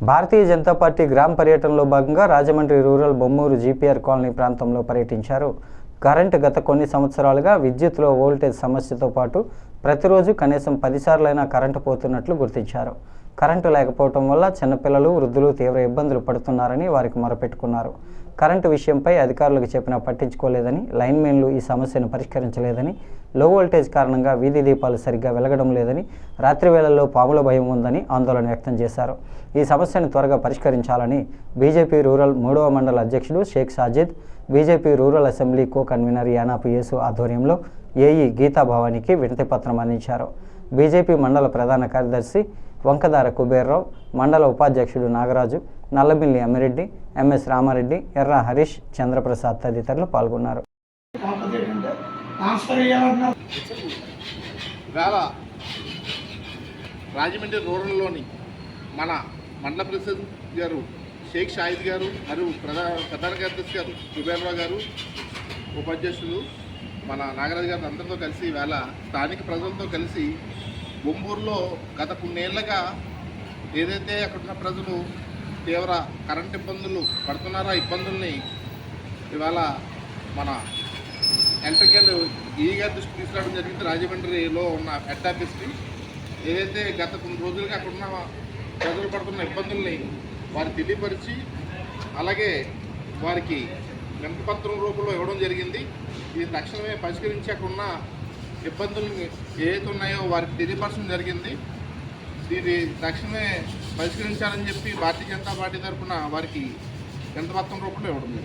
Bharatiya Janata party గ్రామ పర్యటనలో భాగంగా Rajahmundry rural Bommuru GPR colony ప్రాంతంలో పర్యటించారు. కరెంటు గత కొన్ని సంవత్సరాలుగా విద్యుత్లో వోల్టేజ్ సమస్యతో పాటు ప్రతిరోజు కనీసం 10 సార్లైనా కరెంటు పోతున్నట్లు గుర్తించారు. కరెంటు లేకపోవడం వల్ల చిన్నపిల్లలు, వృద్ధులు తీవ్ర ఇబ్బందులు పడుతున్నారని వారికి మొరపెట్టుకున్నారు. కరెంటు విషయంపై అధికారులకు చెప్పినా పట్టించుకోలేదని, లైన్మెన్లు ఈ సమస్యను పరిష్కరించలేదని, లో వోల్టేజ్ కారణంగా వీధి దీపాలు సరిగ్గా వెలగడం లేదని, రాత్రి వేళల్లో పాముల భయం ఉందని ఆందోళన వ్యక్తం చేశారు. ఈ సమస్యను త్వరగా పరిష్కరించాలని బీజేపీ రూరల్ 3వ మండల అధ్యక్షుడు Sheikh Sajid, BJP rural assembly co convener Yanapu Yesu ఆధ్వర్యంలో ఏఈ గీతా భవానికి వినతి పత్రం అందించారు. బీజేపీ మండల ప్రధాన కార్యదర్శి వంకదార కుబేర్రావు, మండల ఉపాధ్యక్షుడు నాగరాజు, నల్లమిల్లి అమ్మిరెడ్డి, ఎంఎస్ రామారెడ్డి, ఎర్ర హరీష్, చంద్రప్రసాద్ తదితరులు పాల్గొన్నారు. రాజమండ్రి రూరల్లోని మన మండల ప్రెసిడెంట్ గారు షేక్ షాహిద్ గారు మరియు ప్రధాన కార్యదర్శి గారు కుబేర్రావు గారు, ఉపాధ్యక్షులు మన నాగరాజు గారు అందరితో కలిసి ఈవేళ స్థానిక ప్రజలతో కలిసి బొమ్మూరులో గత కొన్నేళ్లుగా ఏదైతే అక్కడున్న ప్రజలు తీవ్ర కరెంట్ ఇబ్బందులు పడుతున్నారో ఆ ఇబ్బందుల్ని ఇవాళ మన ఎలక్ట్రికల్ ఈగా దృష్టి తీసుకురావడం జరిగింది. రాజమండ్రిలో ఉన్న హెడ్ ఆఫీస్కి ఏదైతే గత కొన్ని రోజులుగా అక్కడున్న ప్రజలు పడుతున్న ఇబ్బందుల్ని వారు తెలియపరిచి అలాగే వారికి వినతిపత్రం రూపంలో ఇవ్వడం జరిగింది. ఇది తక్షణమే పరిష్కరించి అక్కడున్న ఇబ్బందులు ఏవైతే ఉన్నాయో వారికి తెలియపరచడం జరిగింది. ఇది తక్షణమే పరిష్కరించాలని చెప్పి భారతీయ జనతా పార్టీ తరఫున వారికి వినతిపత్రం రూపంలో ఇవ్వడం జరిగింది.